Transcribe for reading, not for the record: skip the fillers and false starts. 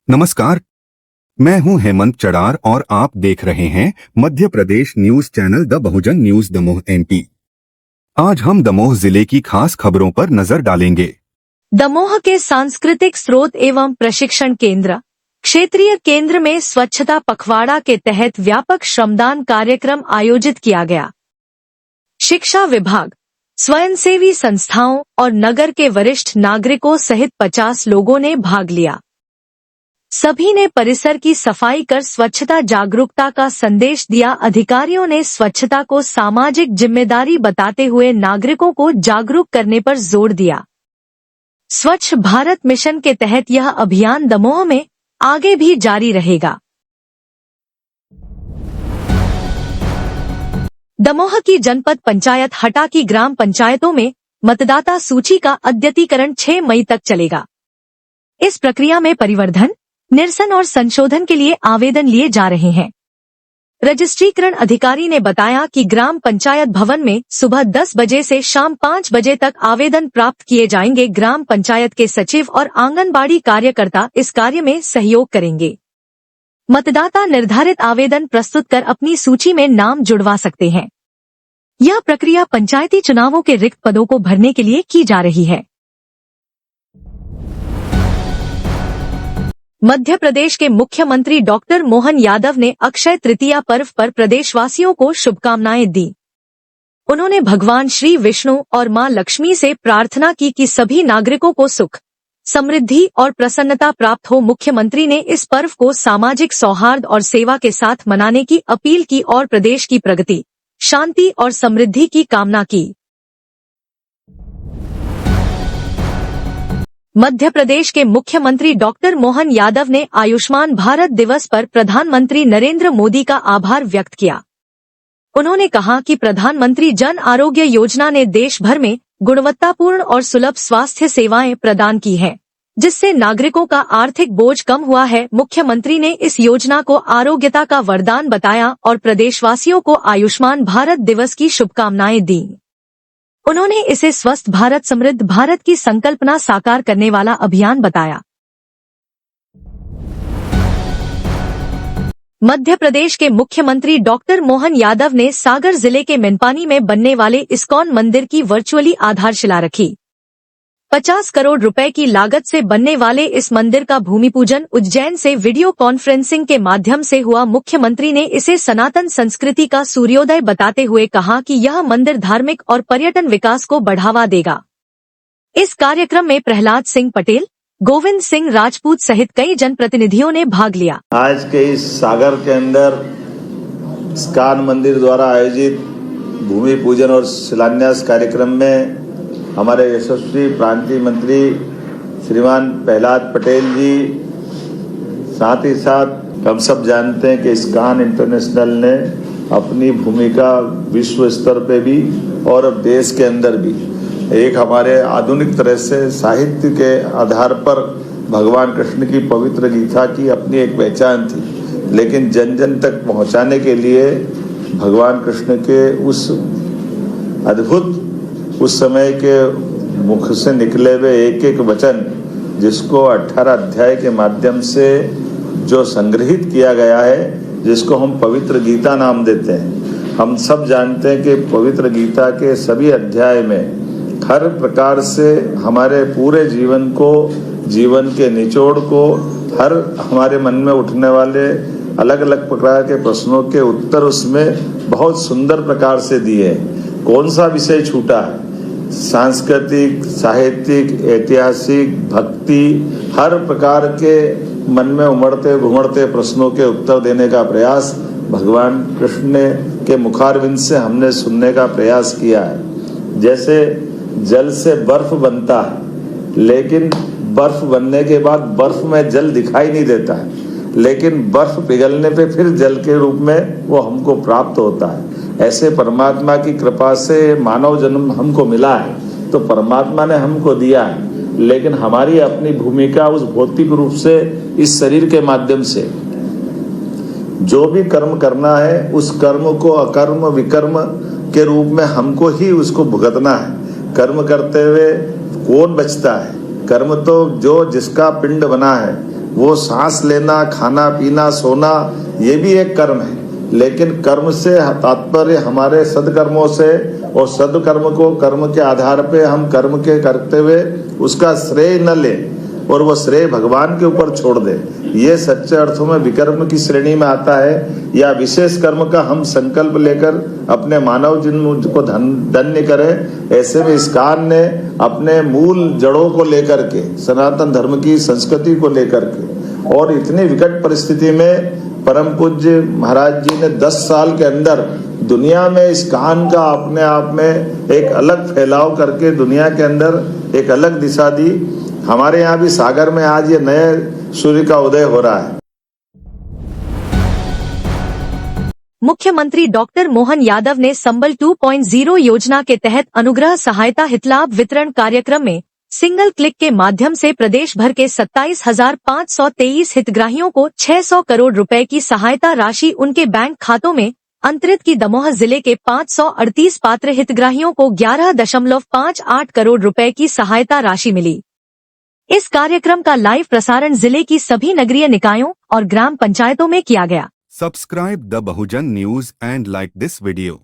नमस्कार, मैं हूं हेमंत चड़ार और आप देख रहे हैं Madhya Pradesh news channel the Bahujan news Damoh MP। आज हम दमोह जिले की खास खबरों पर नजर डालेंगे। दमोह के सांस्कृतिक स्रोत एवं प्रशिक्षण केंद्र क्षेत्रीय केंद्र में स्वच्छता पखवाड़ा के तहत व्यापक श्रमदान कार्यक्रम आयोजित किया गया। शिक्षा विभाग, स्वयंसेवी संस्थाओं और नगर के वरिष्ठ नागरिकों सहित 50 लोगों ने भाग लिया। सभी ने परिसर की सफाई कर स्वच्छता जागरूकता का संदेश दिया। अधिकारियों ने स्वच्छता को सामाजिक जिम्मेदारी बताते हुए नागरिकों को जागरूक करने पर जोर दिया। स्वच्छ भारत मिशन के तहत यह अभियान दमोह में आगे भी जारी रहेगा। दमोह की जनपद पंचायत हटा की ग्राम पंचायतों में मतदाता सूची का अद्यतीकरण 6 मई तक चलेगा। इस प्रक्रिया में परिवर्धन, निरसन और संशोधन के लिए आवेदन लिए जा रहे हैं। रजिस्ट्रीकरण अधिकारी ने बताया कि ग्राम पंचायत भवन में सुबह 10 बजे से शाम 5 बजे तक आवेदन प्राप्त किए जाएंगे। ग्राम पंचायत के सचिव और आंगनबाड़ी कार्यकर्ता इस कार्य में सहयोग करेंगे। मतदाता निर्धारित आवेदन प्रस्तुत कर अपनी सूची में नाम जुड़वा सकते हैं। यह प्रक्रिया पंचायती चुनावों के रिक्त पदों को भरने के लिए की जा रही है। मध्य प्रदेश के मुख्यमंत्री डॉक्टर मोहन यादव ने अक्षय तृतीया पर्व पर प्रदेशवासियों को शुभकामनाएं दी। उन्होंने भगवान श्री विष्णु और मां लक्ष्मी से प्रार्थना की कि सभी नागरिकों को सुख, समृद्धि और प्रसन्नता प्राप्त हो। मुख्यमंत्री ने इस पर्व को सामाजिक सौहार्द और सेवा के साथ मनाने की अपील की और प्रदेश की प्रगति, शांति और समृद्धि की कामना की। मध्य प्रदेश के मुख्यमंत्री डॉक्टर मोहन यादव ने आयुष्मान भारत दिवस पर प्रधानमंत्री नरेंद्र मोदी का आभार व्यक्त किया। उन्होंने कहा कि प्रधानमंत्री जन आरोग्य योजना ने देश भर में गुणवत्तापूर्ण और सुलभ स्वास्थ्य सेवाएं प्रदान की हैं, जिससे नागरिकों का आर्थिक बोझ कम हुआ है। मुख्यमंत्री ने इस योजना को आरोग्यता का वरदान बताया और प्रदेशवासियों को आयुष्मान भारत दिवस की शुभकामनाएं दी। उन्होंने इसे स्वस्थ भारत समृद्ध भारत की संकल्पना साकार करने वाला अभियान बताया। मध्य प्रदेश के मुख्यमंत्री डॉक्टर मोहन यादव ने सागर जिले के मिनपानी में बनने वाले इस्कॉन मंदिर की वर्चुअली आधारशिला रखी। 50 करोड़ रुपए की लागत से बनने वाले इस मंदिर का भूमि पूजन उज्जैन से वीडियो कॉन्फ्रेंसिंग के माध्यम से हुआ। मुख्यमंत्री ने इसे सनातन संस्कृति का सूर्योदय बताते हुए कहा कि यह मंदिर धार्मिक और पर्यटन विकास को बढ़ावा देगा। इस कार्यक्रम में प्रहलाद सिंह पटेल, गोविंद सिंह राजपूत सहित कई जनप्रतिनिधियों ने भाग लिया। आज के इस सागर के अंदर इस्कॉन मंदिर द्वारा आयोजित भूमि पूजन और शिलान्यास कार्यक्रम में हमारे यशस्वी प्रांतीय मंत्री श्रीमान प्रहलाद पटेल जी, साथ ही साथ हम सब जानते हैं कि इस्कॉन इंटरनेशनल ने अपनी भूमिका विश्व स्तर पे भी और अब देश के अंदर भी एक हमारे आधुनिक तरह से साहित्य के आधार पर भगवान कृष्ण की पवित्र गीता की अपनी एक पहचान थी, लेकिन जन जन तक पहुंचाने के लिए भगवान कृष्ण के उस अद्भुत उस समय के मुख से निकले हुए एक एक वचन, जिसको 18 अध्याय के माध्यम से जो संग्रहित किया गया है, जिसको हम पवित्र गीता नाम देते हैं। हम सब जानते हैं कि पवित्र गीता के सभी अध्याय में हर प्रकार से हमारे पूरे जीवन को, जीवन के निचोड़ को, हर हमारे मन में उठने वाले अलग अलग प्रकार के प्रश्नों के उत्तर उसमें बहुत सुंदर प्रकार से दिए हैं। कौन सा विषय छूटा है? सांस्कृतिक, साहित्यिक, ऐतिहासिक, भक्ति, हर प्रकार के मन में उमड़ते घुमड़ते प्रश्नों के उत्तर देने का प्रयास भगवान कृष्ण के मुखारविंद से हमने सुनने का प्रयास किया है। जैसे जल से बर्फ बनता है, लेकिन बर्फ बनने के बाद बर्फ में जल दिखाई नहीं देता है, लेकिन बर्फ पिघलने पे फिर जल के रूप में वो हमको प्राप्त होता है। ऐसे परमात्मा की कृपा से मानव जन्म हमको मिला है, तो परमात्मा ने हमको दिया है, लेकिन हमारी अपनी भूमिका उस भौतिक रूप से इस शरीर के माध्यम से जो भी कर्म करना है, उस कर्म को अकर्म विकर्म के रूप में हमको ही उसको भुगतना है। कर्म करते हुए कौन बचता है? कर्म तो जो जिसका पिंड बना है वो सांस लेना, खाना पीना, सोना, ये भी एक कर्म है। लेकिन कर्म से तात्पर्य हमारे सदकर्मों से, और सदकर्म को कर्म के आधार पे हम कर्म के करते हुए उसका श्रेय न लें और वो श्रेय भगवान के ऊपर छोड़ दे, ये सच्चे अर्थों में विकर्म की श्रेणी में आता है। या विशेष कर्म का हम संकल्प लेकर अपने मानव जन्म को धन्य करें। ऐसे में इस्कॉन ने अपने मूल जड़ों को लेकर के, सनातन धर्म की संस्कृति को लेकर के, और इतनी विकट परिस्थिति में परम पूज्य महाराज जी ने 10 साल के अंदर दुनिया में इस्कॉन का अपने आप में एक अलग फैलाव करके दुनिया के अंदर एक अलग दिशा दी। हमारे यहाँ भी सागर में आज ये नए सूर्य का उदय हो रहा है। मुख्यमंत्री डॉक्टर मोहन यादव ने संबल 2.0 योजना के तहत अनुग्रह सहायता हितलाभ वितरण कार्यक्रम में सिंगल क्लिक के माध्यम से प्रदेश भर के 27,523 हितग्राहियों को 600 करोड़ रुपए की सहायता राशि उनके बैंक खातों में अंतरित की। दमोह जिले के 538 पात्र हितग्राहियों को 11.58 करोड़ रुपए की सहायता राशि मिली। इस कार्यक्रम का लाइव प्रसारण जिले की सभी नगरीय निकायों और ग्राम पंचायतों में किया गया। Subscribe the Bahujan News and like this video.